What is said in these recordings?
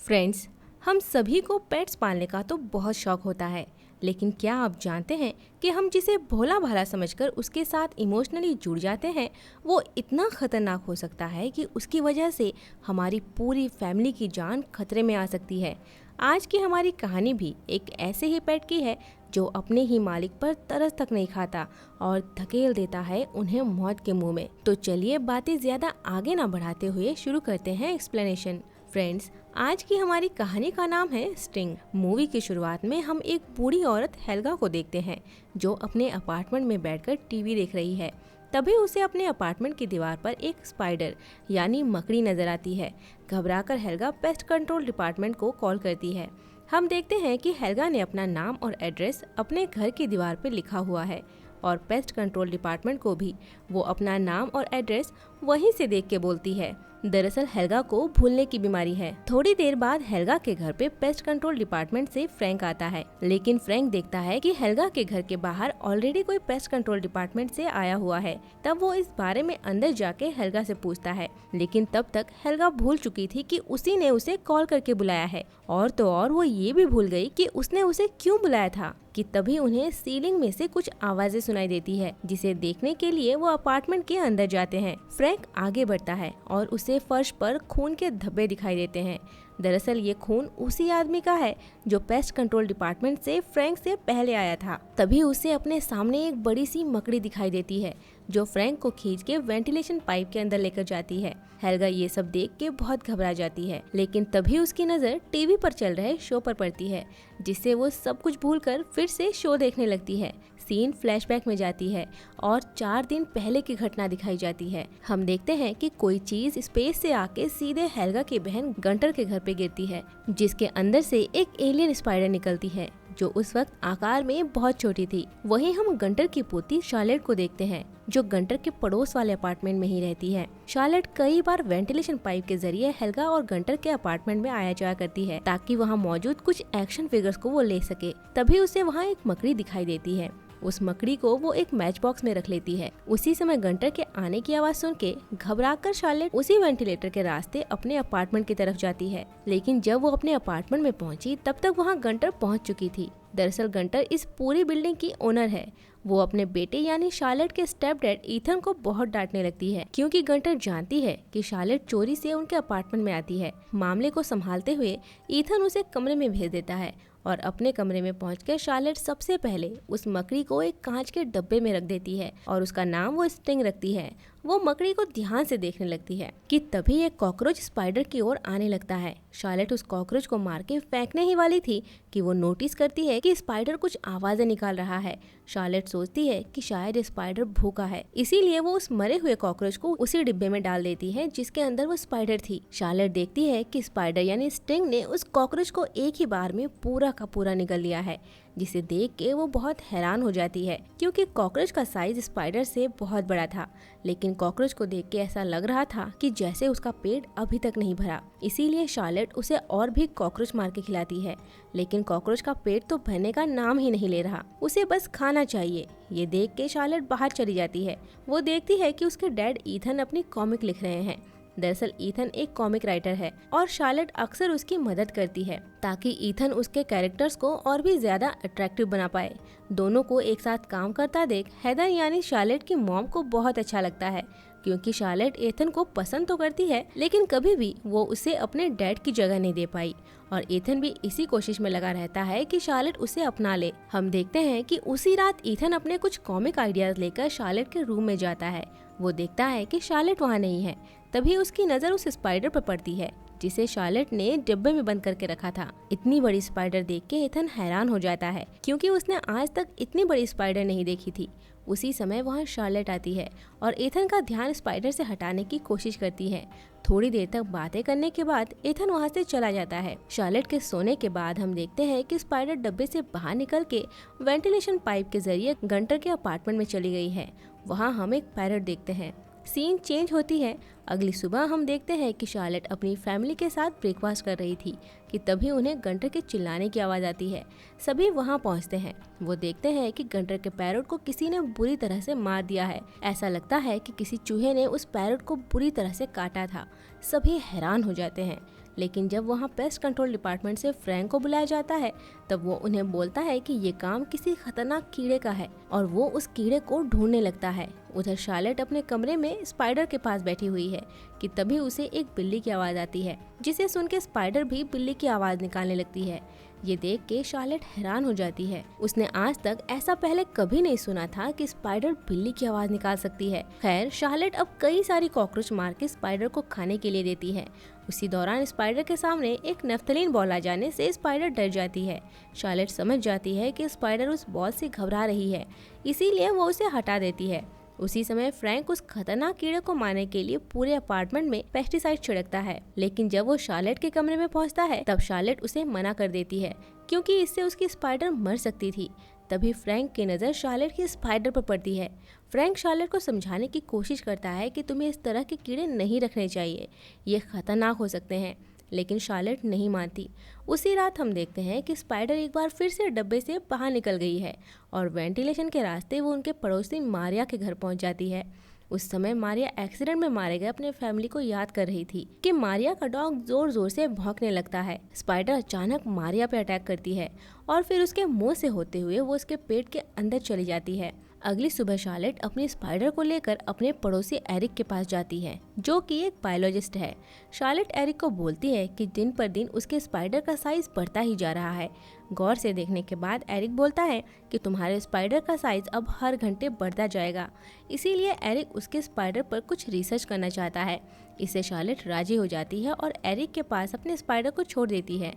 Friends, हम सभी को पेट्स पालने का तो बहुत शौक होता है, लेकिन क्या आप जानते हैं कि हम जिसे भोला भाला समझकर उसके साथ इमोशनली जुड़ जाते हैं, वो इतना खतरनाक हो सकता है कि उसकी वजह से हमारी पूरी फैमिली की जान खतरे में आ सकती है। आज की हमारी कहानी भी एक ऐसे ही पेट की है जो अपने ही मालिक पर तरस तक नहीं खाता और धकेल देता है उन्हें मौत के मुंह में। तो चलिए बातें ज्यादा आगे ना बढ़ाते हुए शुरू करते हैं एक्सप्लेनेशन। फ्रेंड्स, आज की हमारी कहानी का नाम है स्टिंग। मूवी की शुरुआत में हम एक बूढ़ी औरत हेल्गा को देखते हैं जो अपने अपार्टमेंट में बैठकर टीवी देख रही है। तभी उसे अपने अपार्टमेंट की दीवार पर एक स्पाइडर यानी मकड़ी नजर आती है। घबराकर हेल्गा पेस्ट कंट्रोल डिपार्टमेंट को कॉल करती है। हम देखते हैं कि हेल्गा ने अपना नाम और एड्रेस अपने घर की दीवार पर लिखा हुआ है और पेस्ट कंट्रोल डिपार्टमेंट को भी वो अपना नाम और एड्रेस वहीं से देख के बोलती है। दरअसल हेल्गा को भूलने की बीमारी है। थोड़ी देर बाद हेल्गा के घर पे पेस्ट कंट्रोल डिपार्टमेंट से फ्रैंक आता है, लेकिन फ्रैंक देखता है कि हेल्गा के घर के बाहर ऑलरेडी कोई पेस्ट कंट्रोल डिपार्टमेंट से आया हुआ है। तब वो इस बारे में अंदर जाके हेल्गा से पूछता है, लेकिन तब तक हेल्गा भूल चुकी थी कि उसी ने उसे कॉल करके बुलाया है। और तो और वो ये भी भूल गई कि उसने उसे क्यों बुलाया था कि तभी उन्हें सीलिंग में से कुछ आवाजें सुनाई देती है, जिसे देखने के लिए वो अपार्टमेंट के अंदर जाते हैं। फ्रैंक आगे बढ़ता है और उसे फर्श पर खून के धब्बे दिखाई देते हैं। दरअसल ये खून उसी आदमी का है जो पेस्ट कंट्रोल डिपार्टमेंट से फ्रैंक से पहले आया था। तभी उसे अपने सामने एक बड़ी सी मकड़ी दिखाई देती है जो फ्रैंक को खींच के वेंटिलेशन पाइप के अंदर लेकर जाती है। हेल्गा ये सब देख के बहुत घबरा जाती है, लेकिन तभी उसकी नजर टीवी पर चल रहे शो पर पड़ती है, जिससे वो सब कुछ भूलकर फिर से शो देखने लगती है। सीन फ्लैशबैक में जाती है और 4 दिन पहले की घटना दिखाई जाती है। हम देखते हैं कि कोई चीज स्पेस से आके सीधे हेल्गा की बहन गंटर के घर पे गिरती है, जिसके अंदर से एक एलियन स्पाइडर निकलती है जो उस वक्त आकार में बहुत छोटी थी। वहीं हम गंटर की पोती शार्लेट को देखते हैं जो गंटर के पड़ोस वाले अपार्टमेंट में ही रहती है। शार्लेट कई बार वेंटिलेशन पाइप के जरिए हेल्गा और गंटर के अपार्टमेंट में आया जाया करती है ताकि वहाँ मौजूद कुछ एक्शन फिगर्स को वो ले सके। तभी उसे वहाँ एक मकड़ी दिखाई देती है। उस मकड़ी को वो एक मैच बॉक्स में रख लेती है। उसी समय गंटर के आने की आवाज सुन के घबराकर शार्लेट उसी वेंटिलेटर के रास्ते अपने अपार्टमेंट की तरफ जाती है, लेकिन जब वो अपने अपार्टमेंट में पहुंची तब तक वहां गंटर पहुंच चुकी थी। दरअसल गंटर इस पूरी बिल्डिंग की ओनर है। वो अपने बेटे यानी शार्लेट के स्टेप डैड ईथन को बहुत डांटने लगती है, क्योंकि गंटर जानती है कि शार्लेट चोरी से उनके अपार्टमेंट में आती है। मामले को संभालते हुए ईथन उसे कमरे में भेज देता है और अपने कमरे में पहुंचकर शार्लेट सबसे पहले उस मकड़ी को एक कांच के डब्बे में रख देती है और उसका नाम वो स्टिंग रखती है। वो मकड़ी को ध्यान से देखने लगती है कि तभी एक कॉकरोच स्पाइडर की ओर आने लगता है। शार्लेट उस कॉकरोच को मार के फेंकने ही वाली थी कि वो नोटिस करती है कि स्पाइडर कुछ आवाजें निकाल रहा है। शार्लेट सोचती है कि शायद स्पाइडर भूखा है, इसीलिए वो उस मरे हुए कॉकरोच को उसी डिब्बे में डाल देती है जिसके अंदर वो स्पाइडर थी। शार्लेट देखती है कि स्पाइडर यानी स्टिंग ने उस कॉकरोच को एक ही बार में पूरा का पूरा निगल लिया है, जिसे देख के वो बहुत हैरान हो जाती है, क्योंकि कॉकरोच का साइज स्पाइडर से बहुत बड़ा था। लेकिन कॉकरोच को देख के ऐसा लग रहा था कि जैसे उसका पेट अभी तक नहीं भरा, इसीलिए शार्लेट उसे और भी कॉकरोच मार के खिलाती है। लेकिन कॉकरोच का पेट तो भरने का नाम ही नहीं ले रहा, उसे बस खाना चाहिए। ये देख के शार्लेट बाहर चली जाती है। वो देखती है कि उसके डैड ईथन अपनी कॉमिक लिख रहे हैं। दरअसल ईथन एक कॉमिक राइटर है और शार्लेट अक्सर उसकी मदद करती है ताकि ईथन उसके कैरेक्टर्स को और भी ज्यादा अट्रैक्टिव बना पाए। दोनों को एक साथ काम करता देख हेदर यानी शार्लेट की मॉम को बहुत अच्छा लगता है, क्योंकि शार्लेट ईथन को पसंद तो करती है, लेकिन कभी भी वो उसे अपने डैड की जगह नहीं दे पाई और ईथन भी इसी कोशिश में लगा रहता है कि शार्लेट उसे अपना ले। हम देखते हैं कि उसी रात ईथन अपने कुछ कॉमिक आइडियाज लेकर शार्लेट के रूम में जाता है। वो देखता है कि शार्लेट वहाँ नहीं है। तभी उसकी नजर उस स्पाइडर पर पड़ती है जिसे शार्लेट ने डिब्बे में बंद करके रखा था। इतनी बड़ी स्पाइडर देख के ईथन हैरान हो जाता है, क्योंकि उसने आज तक इतनी बड़ी स्पाइडर नहीं देखी थी। उसी समय वहाँ शार्लेट आती है और ईथन का ध्यान स्पाइडर से हटाने की कोशिश करती है। थोड़ी देर तक बातें करने के बाद ईथन वहाँ से चला जाता है। शार्लेट के सोने के बाद हम देखते हैं कि स्पाइडर डब्बे से बाहर निकल के वेंटिलेशन पाइप के जरिए गंटर के अपार्टमेंट में चली गई है। वहाँ हम एक पैरट देखते हैं। सीन चेंज होती है। अगली सुबह हम देखते हैं कि शार्लेट अपनी फैमिली के साथ ब्रेकफास्ट कर रही थी कि तभी उन्हें गंटर के चिल्लाने की आवाज़ आती है। सभी वहां पहुंचते हैं। वो देखते हैं कि गंटर के पैरट को किसी ने बुरी तरह से मार दिया है। ऐसा लगता है कि किसी चूहे ने उस पैरट को बुरी तरह से काटा था। सभी हैरान हो जाते हैं, लेकिन जब वहाँ पेस्ट कंट्रोल डिपार्टमेंट से फ्रैंक को बुलाया जाता है तब वो उन्हें बोलता है कि ये काम किसी खतरनाक कीड़े का है और वो उस कीड़े को ढूंढने लगता है। उधर शार्लेट अपने कमरे में स्पाइडर के पास बैठी हुई है कि तभी उसे एक बिल्ली की आवाज आती है, जिसे सुन के स्पाइडर भी बिल्ली की आवाज निकालने लगती है। ये देख के शार्लेट हैरान हो जाती है। उसने आज तक ऐसा पहले कभी नहीं सुना था कि स्पाइडर बिल्ली की आवाज निकाल सकती है। खैर, शार्लेट अब कई सारी कॉकरोच मार के स्पाइडर को खाने के लिए देती है। उसी दौरान स्पाइडर के सामने एक नेफ्थलीन बॉल आ जाने से स्पाइडर डर जाती है। शार्लेट समझ जाती है कि स्पाइडर उस बॉल से घबरा रही है, इसीलिए वो उसे हटा देती है। उसी समय फ्रैंक उस खतरनाक कीड़े को मारने के लिए पूरे अपार्टमेंट में पेस्टिसाइड छिड़कता है, लेकिन जब वो शार्लेट के कमरे में पहुंचता है तब शार्लेट उसे मना कर देती है क्योंकि इससे उसकी स्पाइडर मर सकती थी। तभी फ्रैंक की नज़र शार्लेट की स्पाइडर पर पड़ती है। फ्रैंक शार्लेट को समझाने की कोशिश करता है कि तुम्हें इस तरह के कीड़े नहीं रखने चाहिए, ये खतरनाक हो सकते हैं, लेकिन शार्लेट नहीं मानती। उसी रात हम देखते हैं कि स्पाइडर एक बार फिर से डब्बे से बाहर निकल गई है और वेंटिलेशन के रास्ते वो उनके पड़ोसी मारिया के घर पहुंच जाती है। उस समय मारिया एक्सीडेंट में मारे गए अपने फैमिली को याद कर रही थी कि मारिया का डॉग जोर जोर से भौंकने लगता है। स्पाइडर अचानक मारिया पे अटैक करती है और फिर उसके मुंह से होते हुए वो उसके पेट के अंदर चली जाती है। अगली सुबह शार्लेट अपनी स्पाइडर को लेकर अपने पड़ोसी एरिक के पास जाती है, जो कि एक बायोलॉजिस्ट है। शार्लेट एरिक को बोलती है कि दिन पर दिन उसके स्पाइडर का साइज बढ़ता ही जा रहा है। गौर से देखने के बाद एरिक बोलता है कि तुम्हारे स्पाइडर का साइज अब हर घंटे बढ़ता जाएगा, इसीलिए एरिक उसके स्पाइडर पर कुछ रिसर्च करना चाहता है। इससे शार्लेट राजी हो जाती है और एरिक के पास अपने स्पाइडर को छोड़ देती है।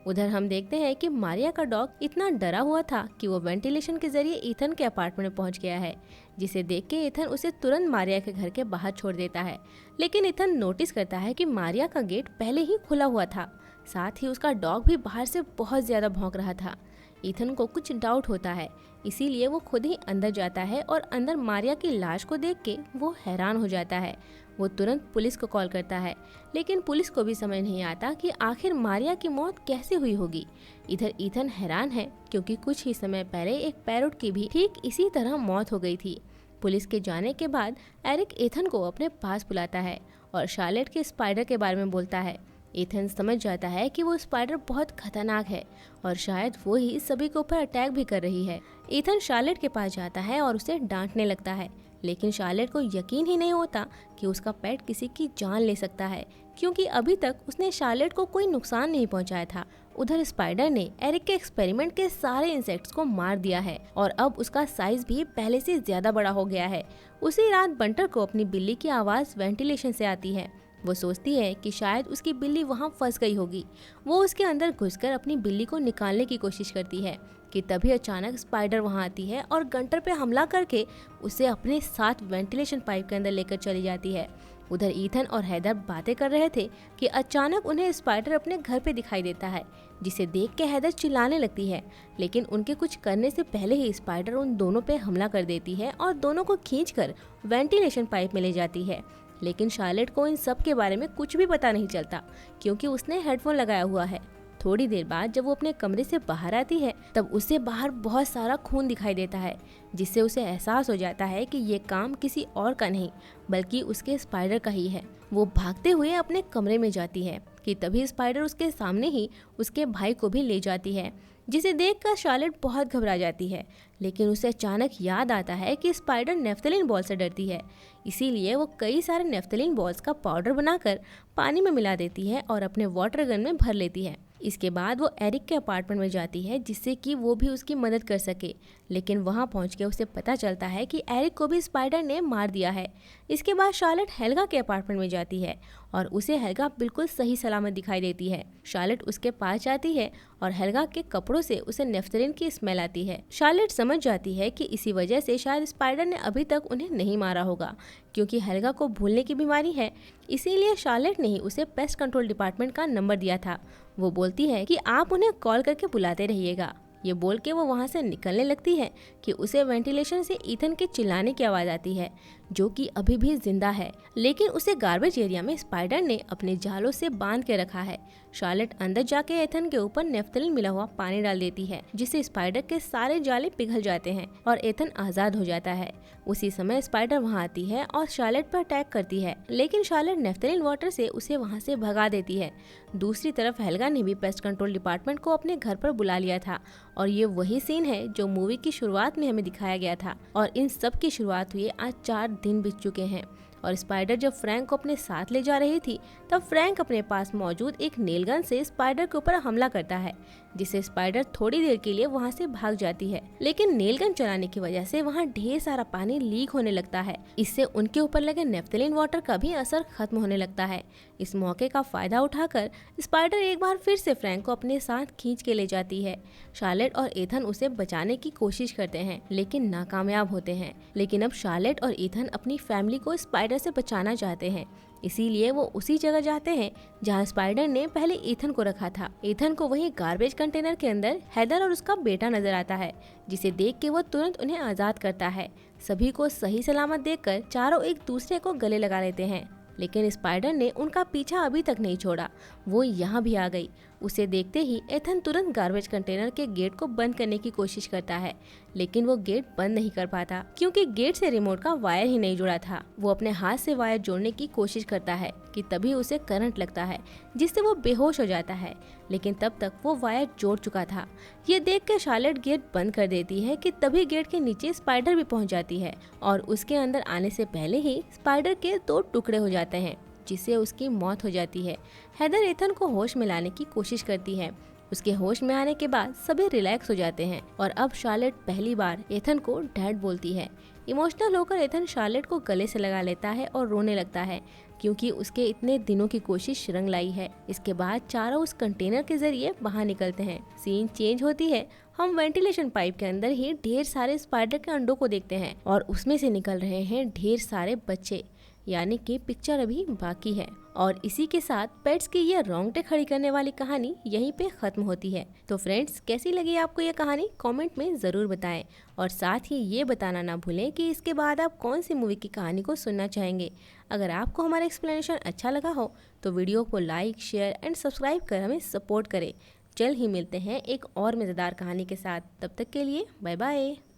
उधर हम देखते हैं कि मारिया का डॉग इतना डरा हुआ था कि वो वेंटिलेशन के जरिए ईथन के अपार्टमेंट में पहुंच गया है, जिसे देख के ईथन उसे तुरंत मारिया के घर के बाहर छोड़ देता है। लेकिन ईथन नोटिस करता है कि मारिया का गेट पहले ही खुला हुआ था, साथ ही उसका डॉग भी बाहर से बहुत ज्यादा भौंक रहा था। ईथन को कुछ डाउट होता है, इसीलिए वो खुद ही अंदर जाता है और अंदर मारिया की लाश को देख के वो हैरान हो जाता है। वो तुरंत पुलिस को कॉल करता है, लेकिन पुलिस को भी समझ नहीं आता कि आखिर मारिया की मौत कैसे हुई होगी। इधर ईथन हैरान है क्योंकि कुछ ही समय पहले एक पैरोट की भी ठीक इसी तरह मौत हो गई थी। पुलिस के जाने के बाद एरिक ईथन को अपने पास बुलाता है और शार्लेट के स्पाइडर के बारे में बोलता है। ईथन समझ जाता है कि वो स्पाइडर बहुत खतरनाक है और शायद वो ही सभी के ऊपर अटैक भी कर रही है। ईथन शार्लेट के पास जाता है और उसे डांटने लगता है, लेकिन शार्लेट को यकीन ही नहीं होता कि उसका पेट किसी की जान ले सकता है, क्योंकि अभी तक उसने शार्लेट को कोई नुकसान नहीं पहुंचाया था। उधर स्पाइडर ने एरिक के एक्सपेरिमेंट के सारे इंसेक्ट्स को मार दिया है और अब उसका साइज भी पहले से ज्यादा बड़ा हो गया है। उसी रात बंटर को अपनी बिल्ली की आवाज वेंटिलेशन से आती है। वो सोचती है कि शायद उसकी बिल्ली वहाँ फंस गई होगी। वो उसके अंदर घुसकर अपनी बिल्ली को निकालने की कोशिश करती है कि तभी अचानक स्पाइडर वहाँ आती है और गंटर पे हमला करके उसे अपने साथ वेंटिलेशन पाइप के अंदर लेकर चली जाती है। उधर ईथन और हैदर बातें कर रहे थे कि अचानक उन्हें स्पाइडर अपने घर पे दिखाई देता है, जिसे देख के हैदर चिल्लाने लगती है, लेकिन उनके कुछ करने से पहले ही स्पाइडर उन दोनों पे हमला कर देती है और दोनों को खींचकर वेंटिलेशन पाइप में ले जाती है। लेकिन शार्लेट को इन सब के बारे में कुछ भी पता नहीं चलता, क्योंकि उसने हेडफोन लगाया हुआ है। थोड़ी देर बाद जब वो अपने कमरे से बाहर आती है तब उसे बाहर बहुत सारा खून दिखाई देता है, जिससे उसे एहसास हो जाता है कि ये काम किसी और का नहीं बल्कि उसके स्पाइडर का ही है। वो भागते हुए अपने कमरे में जाती है कि तभी स्पाइडर उसके सामने ही उसके भाई को भी ले जाती है, जिसे देखकर शार्लेट बहुत घबरा जाती है। लेकिन उसे अचानक याद आता है कि स्पाइडर नेफ्थलीन बॉल से डरती है, इसीलिए वो कई सारे नेफ्थलीन बॉल्स का पाउडर बनाकर पानी में मिला देती है और अपने वाटर गन में भर लेती है। इसके बाद वो एरिक के अपार्टमेंट में जाती है, जिससे कि वो भी उसकी मदद कर सके। लेकिन वहाँ पहुँच के उसे पता चलता है कि एरिक को भी स्पाइडर ने मार दिया है। इसके बाद शार्लेट हेल्गा के अपार्टमेंट में जाती है और उसे हेल्गा बिल्कुल सही सलामत दिखाई देती है। शार्लेट उसके पास जाती है और हेल्गा के कपड़ों से उसे नेफ्थलीन की स्मेल आती है। शार्लेट समझ जाती है कि इसी वजह से शायद स्पाइडर ने अभी तक उन्हें नहीं मारा होगा, क्योंकि हेल्गा को भूलने की बीमारी है। इसीलिए शार्लेट ने ही उसे पेस्ट कंट्रोल डिपार्टमेंट का नंबर दिया था। वो बोलती है कि आप उन्हें कॉल करके बुलाते रहिएगा। ये बोल के वो वहाँ से निकलने लगती है कि उसे वेंटिलेशन से ईथन के चिल्लाने की आवाज़ आती है, जो कि अभी भी जिंदा है, लेकिन उसे गार्बेज एरिया में स्पाइडर ने अपने जालों से बांध के रखा है। शार्लेट अंदर जाके एथन के ऊपर नेफ्थलीन मिला हुआ पानी डाल देती है, जिससे स्पाइडर के सारे जाले पिघल जाते हैं और एथन आजाद हो जाता है। उसी समय स्पाइडर वहां आती है और शार्लेट पर अटैक करती है, लेकिन शार्लेट नेफ्थलीन वाटर से उसे वहां से भगा देती है। दूसरी तरफ हेल्गा ने भी पेस्ट कंट्रोल डिपार्टमेंट को अपने घर पर बुला लिया था और ये वही सीन है जो मूवी की शुरुआत में हमें दिखाया गया था। और इन सब की शुरुआत हुई आज 4 दिन बीत चुके हैं और स्पाइडर जब फ्रैंक को अपने साथ ले जा रही थी तब फ्रैंक अपने पास मौजूद एक नेल गन से स्पाइडर के ऊपर हमला करता है, जिससे स्पाइडर थोड़ी देर के लिए वहां से भाग जाती है। लेकिन नेल गन चलाने की वजह से वहां ढेर सारा पानी लीक होने लगता है। इससे उनके ऊपर लगे नेफ्थलीन वाटर का भी असर खत्म होने लगता है। इस मौके का फायदा उठाकर स्पाइडर एक बार फिर से फ्रैंक को अपने साथ खींच के ले जाती है। शार्लेट और एथन उसे बचाने की कोशिश करते हैं, लेकिन नाकामयाब होते हैं। लेकिन अब शार्लेट और एथन अपनी फैमिली को स्पाइडर से बचाना चाहते हैं, इसीलिए वो उसी जगह जाते हैं जहां स्पाइडर ने पहले एथन को रखा था। एथन को वही गार्बेज कंटेनर के अंदर हेदर और उसका बेटा नजर आता है, जिसे देख के वो तुरंत उन्हें आजाद करता है। सभी को सही सलामत देखकर चारों एक दूसरे को गले लगा लेते हैं, लेकिन स्पाइडर ने उनका पीछा अभी तक नहीं छोड़ा। वो यहाँ भी आ गई। उसे देखते ही एथन तुरंत गार्बेज कंटेनर के गेट को बंद करने की कोशिश करता है, लेकिन वो गेट बंद नहीं कर पाता क्योंकि गेट से रिमोट का वायर ही नहीं जुड़ा था। वो अपने हाथ से वायर जोड़ने की कोशिश करता है कि तभी उसे करंट लगता है, जिससे वो बेहोश हो जाता है, लेकिन तब तक वो वायर जोड़ चुका था। ये देख कर शार्लेट गेट बंद कर देती है कि तभी गेट के नीचे स्पाइडर भी पहुंच जाती है और उसके अंदर आने से पहले ही स्पाइडर के 2 टुकड़े हो जाते हैं, जिससे उसकी मौत हो जाती है। हेदर एथन को होश में लाने की कोशिश करती है। उसके होश में आने के बाद सभी रिलैक्स हो जाते हैं और अब शार्लेट पहली बार एथन को डैड बोलती है। इमोशनल होकर एथन शार्लेट को गले से लगा लेता है और रोने लगता है, क्योंकि उसके इतने दिनों की कोशिश रंग लाई है। इसके बाद चारों उस कंटेनर के जरिए बाहर निकलते हैं। सीन चेंज होती है। हम वेंटिलेशन पाइप के अंदर ही ढेर सारे स्पाइडर के अंडों को देखते हैं और उसमें से निकल रहे हैं ढेर सारे बच्चे, यानी कि पिक्चर अभी बाकी है। और इसी के साथ पेट्स की ये रोंगटे खड़ी करने वाली कहानी यहीं पे खत्म होती है। तो फ्रेंड्स, कैसी लगी आपको ये कहानी कमेंट में ज़रूर बताएं और साथ ही ये बताना ना भूलें कि इसके बाद आप कौन सी मूवी की कहानी को सुनना चाहेंगे। अगर आपको हमारा एक्सप्लेनेशन अच्छा लगा हो तो वीडियो को लाइक, शेयर एंड सब्सक्राइब कर हमें सपोर्ट करें। जल्द ही मिलते हैं एक और मज़ेदार कहानी के साथ। तब तक के लिए बाय बाय।